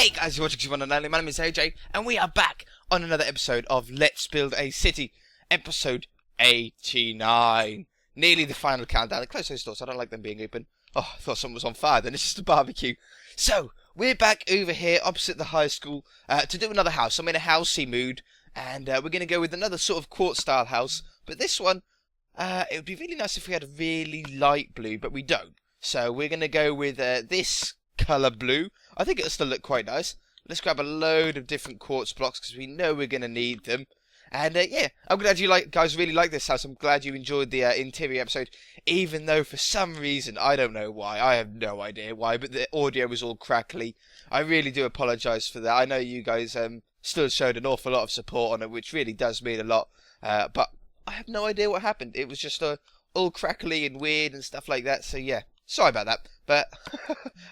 Hey guys, you're watching Suburban and only. My name is AJ, and we are back on another episode of Let's Build a City, episode 89. Nearly the final countdown. Close those doors, I don't like them being open. Oh, I thought someone was on fire, then it's just a barbecue. So, we're back over here opposite the high school to do another house. I'm in a housey mood, and we're going to go with another sort of court-style house. But this one, it would be really nice if we had a really light blue, but we don't. So, we're going to go with this colour blue. I think it'll still look quite nice. Let's grab a load of different quartz blocks because we know we're going to need them. And yeah, I'm glad you guys really like this house. I'm glad you enjoyed the interior episode, even though for some reason, I don't know why, I have no idea why, but the audio was all crackly. I really do apologise for that. I know you guys still showed an awful lot of support on it, which really does mean a lot, but I have no idea what happened. It was just all crackly and weird and stuff like that, so yeah. Sorry about that, but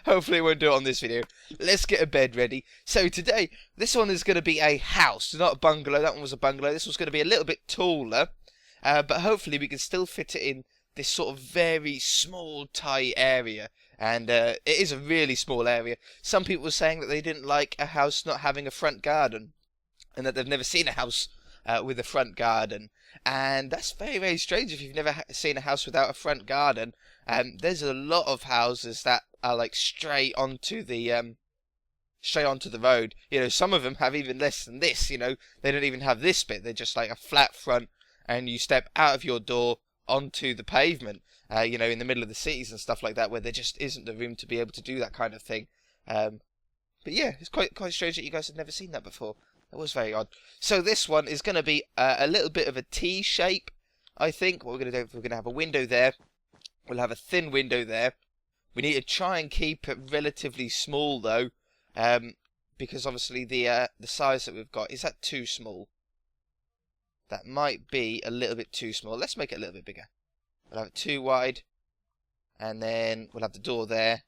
hopefully it won't do it on this video. Let's get a bed ready. So today, this one is going to be a house, not a bungalow. That one was a bungalow. This one's going to be a little bit taller, but hopefully we can still fit it in this sort of very small, tight area. And it is a really small area. Some people were saying that they didn't like a house not having a front garden, and that they've never seen a house with a front garden. And that's very, very strange if you've never seen a house without a front garden. There's a lot of houses that are like straight onto the road. You know, some of them have even less than this. You know, they don't even have this bit. They're just like a flat front, and you step out of your door onto the pavement. You know, in the middle of the cities and stuff like that, where there just isn't the room to be able to do that kind of thing. But yeah, it's quite strange that you guys have never seen that before. That was very odd. So this one is going to be a little bit of a T shape, I think. What we're going to do, we're going to have a window there. We'll have a thin window there. We need to try and keep it relatively small though, because obviously the size that we've got, is that too small? That might be a little bit too small. Let's make it a little bit bigger. We'll have it too wide, and then we'll have the door there,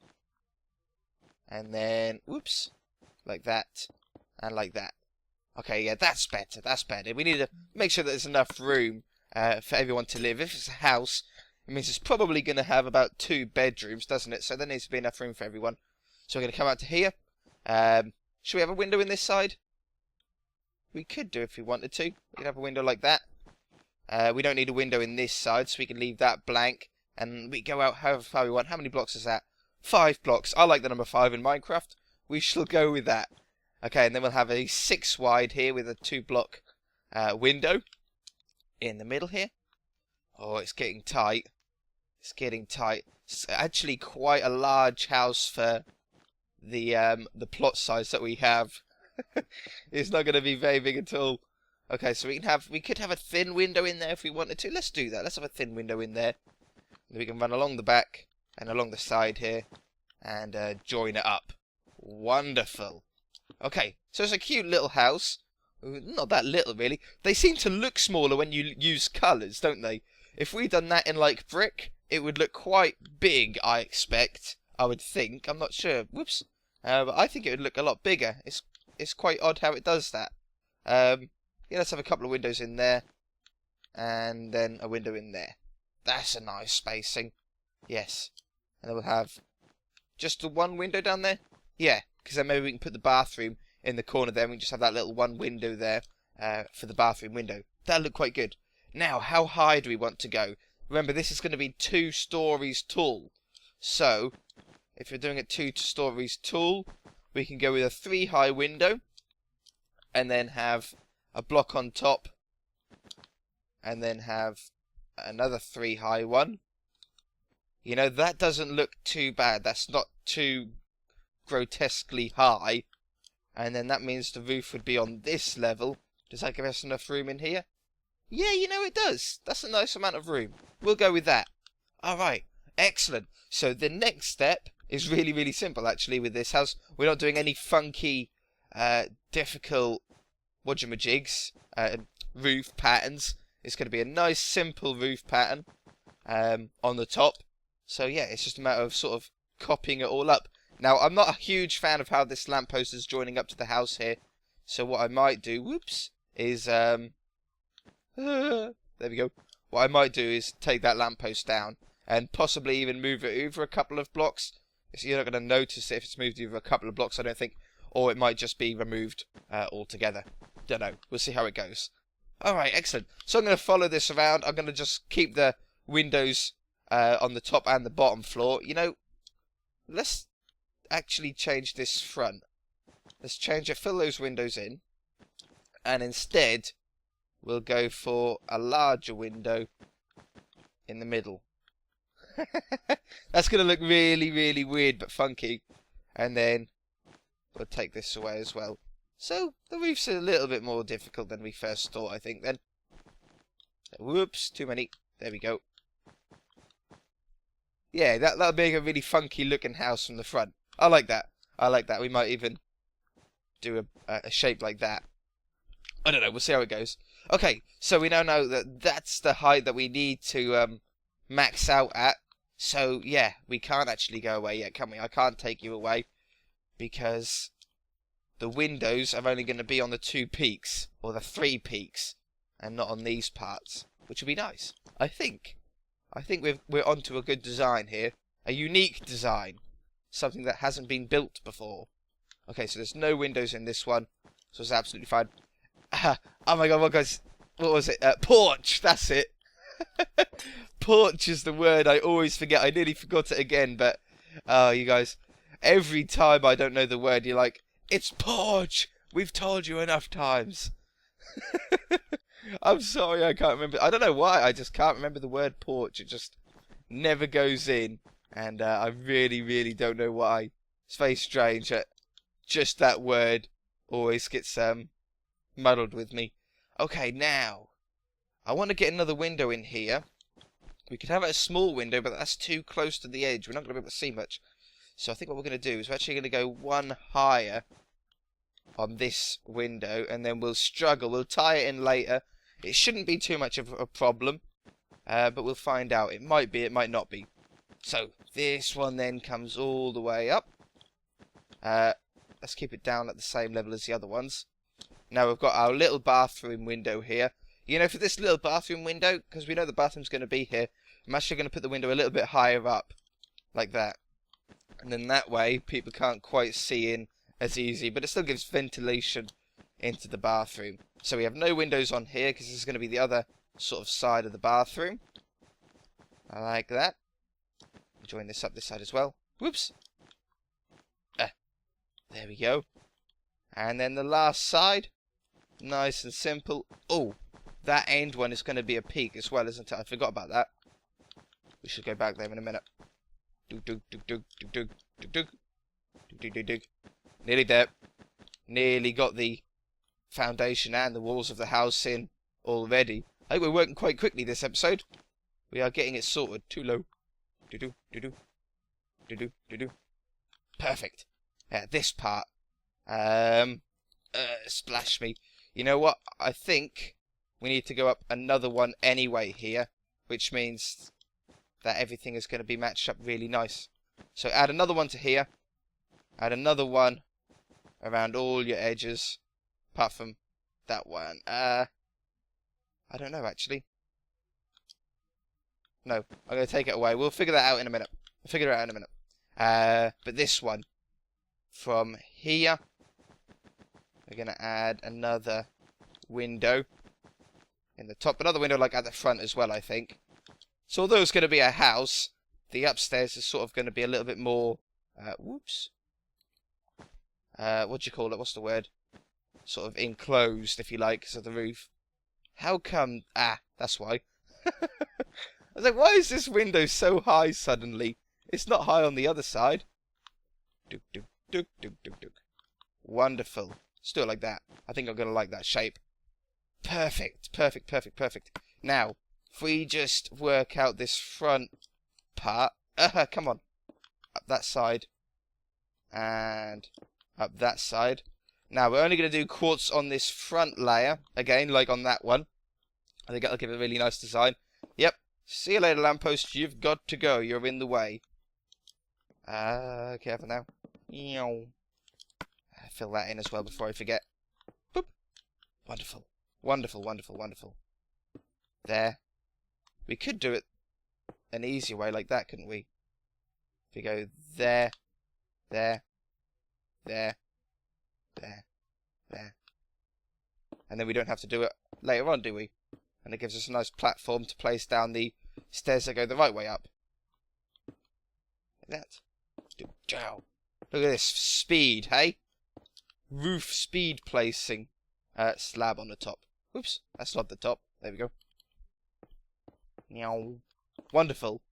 and then whoops, like that, and like that. Okay, yeah, that's better. That's better. We need to make sure that there's enough room for everyone to live. If it's a house, it means it's probably going to have about 2 bedrooms, doesn't it? So there needs to be enough room for everyone. So we're going to come out to here. Should we have a window in this side? We could do if we wanted to. We could have a window like that. We don't need a window in this side, so we can leave that blank. And we go out however far we want. How many blocks is that? 5 blocks. I like the number 5 in Minecraft. We shall go with that. Okay, and then we'll have a 6 wide here with a 2 block window in the middle here. Oh, it's getting tight. It's getting tight. It's actually quite a large house for the plot size that we have. It's not going to be very big at all. Okay, so we could have a thin window in there if we wanted to. Let's do that. Let's have a thin window in there. And we can run along the back and along the side here and join it up. Wonderful. Okay, so it's a cute little house. Not that little, really. They seem to look smaller when you use colours, don't they? If we'd done that in, like, brick, it would look quite big, I expect. I would think. I'm not sure. Whoops. But I think it would look a lot bigger. It's quite odd how it does that. Yeah, let's have a couple of windows in there. And then a window in there. That's a nice spacing. Yes. And then we'll have just the one window down there. Yeah, because then maybe we can put the bathroom in the corner there. And we just have that little one window there for the bathroom window. That'll look quite good. Now, how high do we want to go? Remember, this is going to be 2 stories tall. So, if you're doing it 2 stories tall, we can go with a 3 high window, and then have a block on top, and then have another 3 high one. You know, that doesn't look too bad. That's not too grotesquely high. And then that means the roof would be on this level. Does that give us enough room in here? Yeah, you know it does. That's a nice amount of room. We'll go with that. Alright, excellent. So the next step is really, really simple actually with this house. We're not doing any funky, difficult whatchamajigs, roof patterns. It's going to be a nice simple roof pattern on the top. So yeah, it's just a matter of sort of copying it all up. Now, I'm not a huge fan of how this lamppost is joining up to the house here. So what I might do, whoops, is there we go. What I might do is take that lamppost down and possibly even move it over a couple of blocks. So you're not going to notice it if it's moved over a couple of blocks, I don't think. or it might just be removed altogether. Don't know. We'll see how it goes. Alright, excellent. So I'm going to follow this around. I'm going to just keep the windows on the top and the bottom floor. You know, let's actually change this front. Let's change it, fill those windows in, and instead we'll go for a larger window in the middle. That's going to look really, really weird but funky. And then we'll take this away as well. So the roof's a little bit more difficult than we first thought, I think, then. Whoops, too many. There we go. Yeah, that'll make a really funky looking house from the front. I like that. I like that. We might even do a shape like that. I don't know. We'll see how it goes. Okay, so we now know that that's the height that we need to max out at. So, yeah, we can't actually go away yet, can we? I can't take you away because the windows are only going to be on the 2 peaks, or the 3 peaks, and not on these parts, which would be nice. I think we're onto a good design here. A unique design. Something that hasn't been built before. Okay, so there's no windows in this one, so it's absolutely fine. Oh my god, what was it? Porch, that's it. Porch is the word I always forget. I nearly forgot it again, but you guys, every time I don't know the word, you're like, it's porch! We've told you enough times. I'm sorry, I can't remember. I don't know why, I just can't remember the word porch. It just never goes in. And I really, really don't know why. It's very strange that just that word always gets muddled with me. Okay, now, I want to get another window in here. We could have a small window, but that's too close to the edge. We're not going to be able to see much. So I think what we're going to do is we're actually going to go one higher on this window, and then we'll struggle. We'll tie it in later. It shouldn't be too much of a problem, but we'll find out. It might be, it might not be. So this one then comes all the way up. Let's keep it down at the same level as the other ones. Now we've got our little bathroom window here. You know, for this little bathroom window, because we know the bathroom's going to be here, I'm actually going to put the window a little bit higher up, like that. And then that way, people can't quite see in as easy, but it still gives ventilation into the bathroom. So we have no windows on here, because this is going to be the other sort of side of the bathroom. I like that. Join this up this side as well. Whoops. There we go. And then the last side. Nice and simple. Oh, that end one is going to be a peak as well, isn't it? I forgot about that. We should go back there in a minute. Nearly there. Nearly got the foundation and the walls of the house in already. I think we're working quite quickly this episode. We are getting it sorted. Too low. Perfect. This part. Splash me. You know what? I think we need to go up another one anyway here, which means that everything is going to be matched up really nice. So add another one to here. Add another one around all your edges, apart from that one. I don't know, actually. No, I'm going to take it away. We'll figure that out in a minute. We'll figure it out in a minute. But this one, from here, we're going to add another window in the top. Another window like at the front as well, I think. So although it's going to be a house, the upstairs is sort of going to be a little bit more, whoops. What do you call it? What's the word? Sort of enclosed, if you like, because of the roof. How come? Ah, that's why. I was like, why is this window so high suddenly? It's not high on the other side. Wonderful. Still like that. I think I'm going to like that shape. Perfect. Perfect, perfect, perfect. Now, if we just work out this front part. Come on. Up that side. And up that side. Now, we're only going to do quartz on this front layer. Again, like on that one. I think that'll give it a really nice design. Yep. See you later, lamppost. You've got to go. You're in the way. Careful now. Fill that in as well before I forget. Boop. Wonderful. Wonderful, wonderful, wonderful. There. We could do it an easier way like that, couldn't we? If we go there, there, there, There. And then we don't have to do it later on, do we? And it gives us a nice platform to place down the stairs that go the right way up. Like that. Look at this speed, hey? Roof speed placing. Slab on the top. Oops, that's not the top. There we go. Meow. Wonderful.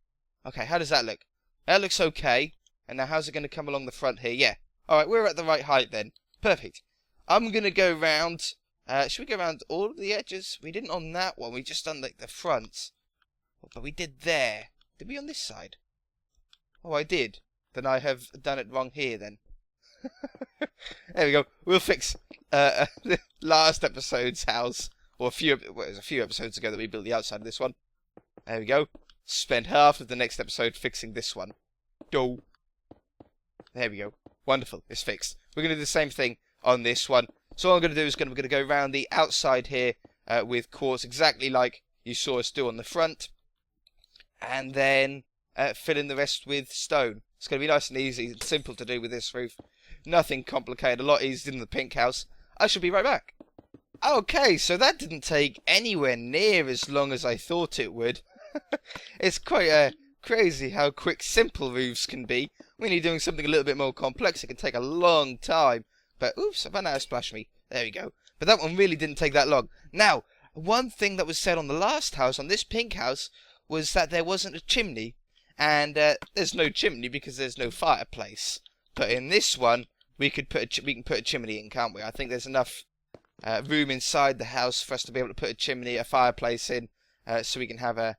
Okay, how does that look? That looks okay. And now how's it going to come along the front here? Yeah. Alright, we're at the right height then. Perfect. I'm going to go round... should we go around all of the edges? We didn't on that one. We just done like the front. But we did there. Did we on this side? Oh, I did. Then I have done it wrong here then. There we go. We'll fix the last episode's house. Or it was a few episodes ago that we built the outside of this one. There we go. Spend half of the next episode fixing this one. Go. There we go. Wonderful. It's fixed. We're going to do the same thing on this one. So all I'm going to do is we're going to go around the outside here with quartz, exactly like you saw us do on the front. And then fill in the rest with stone. It's going to be nice and easy and simple to do with this roof. Nothing complicated. A lot easier than the pink house. I shall be right back. Okay, so that didn't take anywhere near as long as I thought it would. It's quite crazy how quick simple roofs can be. When you're doing something a little bit more complex, it can take a long time. But, oops, I've run out of splash me. There we go. But that one really didn't take that long. Now, one thing that was said on the last house, on this pink house, was that there wasn't a chimney. And there's no chimney because there's no fireplace. But in this one, we can put a chimney in, can't we? I think there's enough room inside the house for us to be able to put a chimney, a fireplace in, so we can have a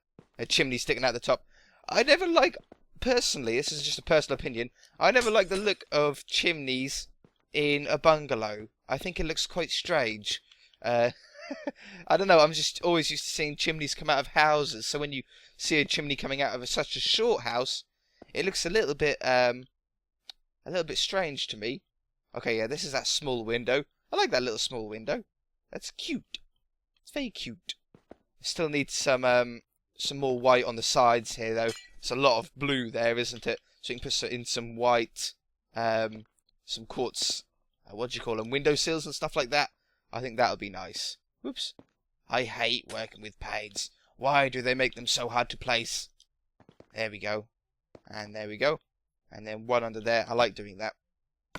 chimney sticking out the top. I never like, personally, this is just a personal opinion, I never like the look of chimneys in a bungalow. I think it looks quite strange. I don't know, I'm just always used to seeing chimneys come out of houses, so when you see a chimney coming out of such a short house, it looks a little bit strange to me. Okay, yeah, this is that small window. I like that little small window. That's cute. It's very cute. Still needs some more white on the sides here, though. It's a lot of blue there, isn't it? So you can put in some white, some quartz, what do you call them, windowsills and stuff like that. I think that'll be nice. Whoops. I hate working with paints. Why do they make them so hard to place? There we go. And there we go. And then one under there. I like doing that.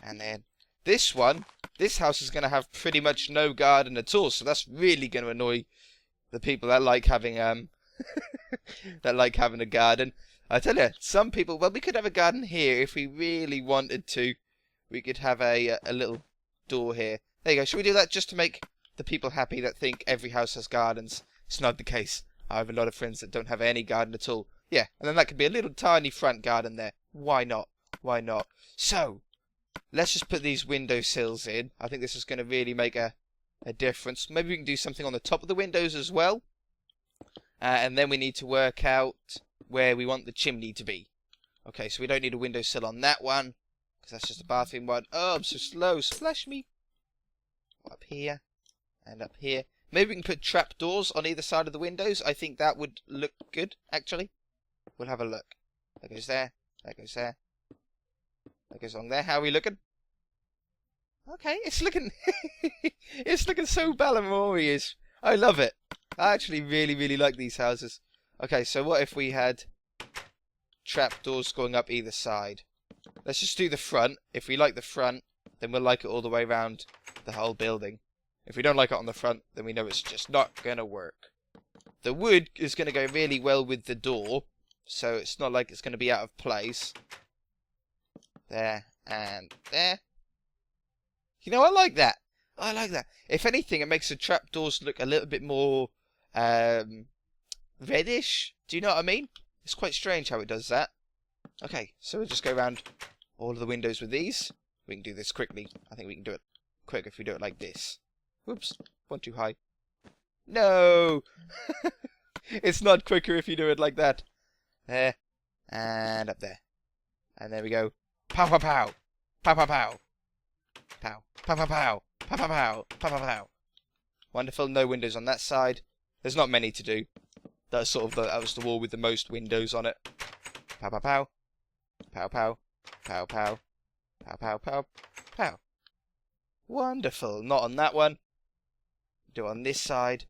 And then this one, this house is going to have pretty much no garden at all. So that's really going to annoy the people that like having having a garden. I tell you, some people, well, we could have a garden here if we really wanted to. We could have a little door here. There you go. Should we do that just to make the people happy that think every house has gardens? It's not the case. I have a lot of friends that don't have any garden at all. Yeah, and then that could be a little tiny front garden there. Why not? Why not? So, let's just put these windowsills in. I think this is going to really make a difference. Maybe we can do something on the top of the windows as well. And then we need to work out where we want the chimney to be. Okay, so we don't need a windowsill on that one, because that's just a bathroom one. Oh, I'm so slow. Splash me. Up here. And up here. Maybe we can put trapdoors on either side of the windows. I think that would look good, actually. We'll have a look. That goes there. That goes there. That goes on there. How are we looking? Okay, it's looking... it's looking so Balamorious. I love it. I actually really, really like these houses. Okay, so what if we had trapdoors going up either side? Let's just do the front. If we like the front, then we'll like it all the way around the whole building. If we don't like it on the front, then we know it's just not going to work. The wood is going to go really well with the door, so it's not like it's going to be out of place. There and there. You know, I like that. I like that. If anything, it makes the trapdoors look a little bit more reddish. Do you know what I mean? It's quite strange how it does that. Okay, so we'll just go around all of the windows with these. We can do this quickly. I think we can do it quick if we do it like this. Whoops, one too high. No! It's not quicker if you do it like that. There. And up there. And there we go. Pow pow pow! Pow pow pow! Pow. Pow pow pow! Pow pow pow! Pow pow pow! Wonderful, no windows on that side. There's not many to do. That's sort of that was the wall with the most windows on it. Pow pow pow! Pow pow! Pow pow! Pow pow pow! Pow! Wonderful. Not on that one. Do it on this side.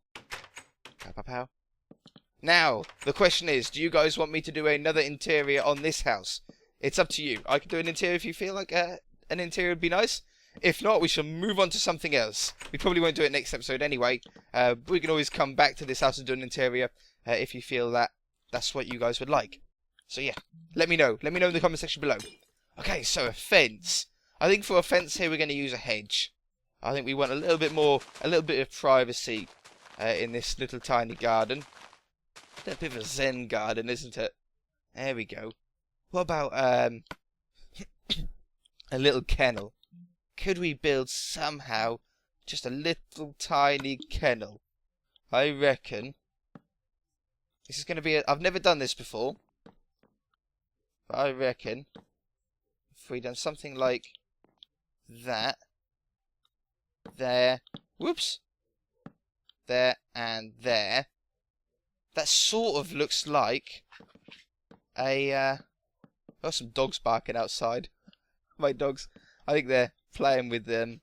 Pow, pow, pow. Now, the question is, do you guys want me to do another interior on this house? It's up to you. I can do an interior if you feel like an interior would be nice. If not, we shall move on to something else. We probably won't do it next episode anyway. We can always come back to this house and do an interior if you feel that that's what you guys would like. So yeah, let me know. Let me know in the comment section below. Okay, so a fence. I think for a fence here we're going to use a hedge. I think we want a little bit of privacy in this little tiny garden. A bit of a zen garden, isn't it? There we go. What about a little kennel? Could we build somehow just a little tiny kennel? I reckon this is going to be I've never done this before. But I reckon if we done something like that, there, whoops, there and there, that sort of looks like a got some dogs barking outside. My dogs, I think they're playing with the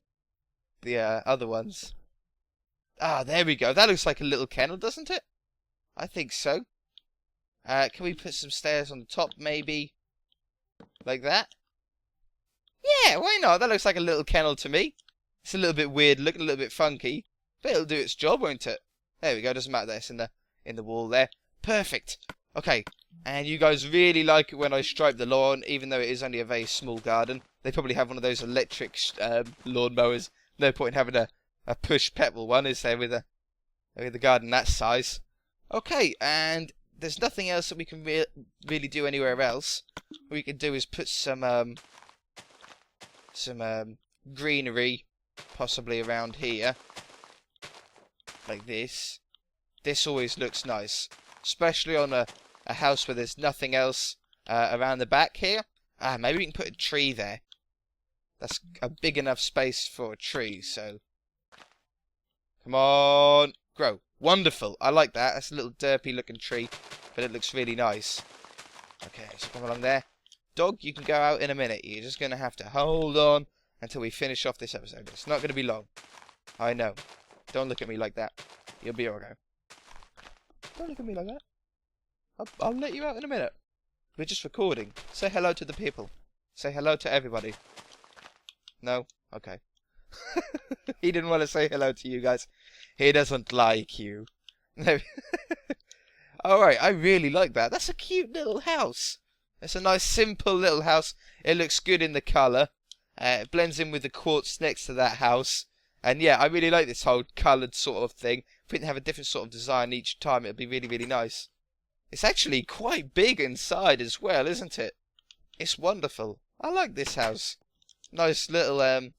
other ones. Ah, there we go. That looks like a little kennel, doesn't it? I think so. Can we put some stairs on the top, maybe? Like that? Yeah, why not? That looks like a little kennel to me. It's a little bit weird looking, a little bit funky. But it'll do its job, won't it? There we go. Doesn't matter that it's in the wall there. Perfect. Okay. And you guys really like it when I stripe the lawn, even though it is only a very small garden. They probably have one of those electric lawn mowers. No point in having a push petrol one, is there, with a garden that size? Okay, and there's nothing else that we can really do anywhere else. What we can do is put some greenery possibly around here, like this. This always looks nice, especially on a house where there's nothing else around the back here. Maybe we can put a tree there. That's a big enough space for a tree, so come on, grow. Wonderful. I like that. That's a little derpy looking tree, but it looks really nice. Okay, so come along there. Dog, you can go out in a minute. You're just going to have to hold on until we finish off this episode. It's not going to be long. I know. Don't look at me like that. You'll be okay. Don't look at me like that. I'll let you out in a minute. We're just recording. Say hello to the people. Say hello to everybody. No? Okay. He didn't want to say hello to you guys. He doesn't like you. No. Alright, I really like that. That's a cute little house. It's a nice simple little house. It looks good in the colour. It blends in with the quartz next to that house. And yeah, I really like this whole coloured sort of thing. If we didn't have a different sort of design each time, it would be really, really nice. It's actually quite big inside as well, isn't it? It's wonderful. I like this house. Nice little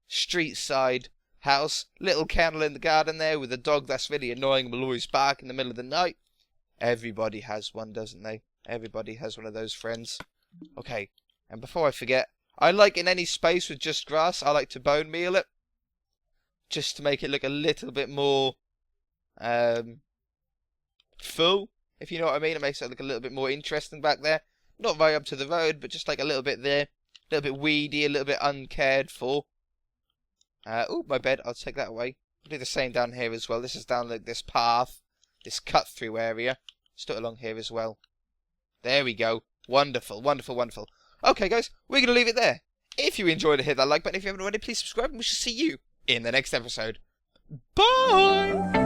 street side house. Little kennel in the garden there with a dog that's really annoying and will always bark in the middle of the night. Everybody has one, doesn't they? Everybody has one of those friends. Okay, and before I forget, I like in any space with just grass, I like to bone meal it. Just to make it look a little bit more full, if you know what I mean. It makes it look a little bit more interesting back there. Not very up to the road, but just like a little bit there. A little bit weedy, a little bit uncared for. Oh, my bed. I'll take that away. I'll do the same down here as well. This is down like this path. This cut-through area. Let's do it along here as well. There we go. Wonderful, wonderful, wonderful. Okay, guys. We're going to leave it there. If you enjoyed it, hit that like button. If you haven't already, please subscribe. And we shall see you in the next episode. Bye!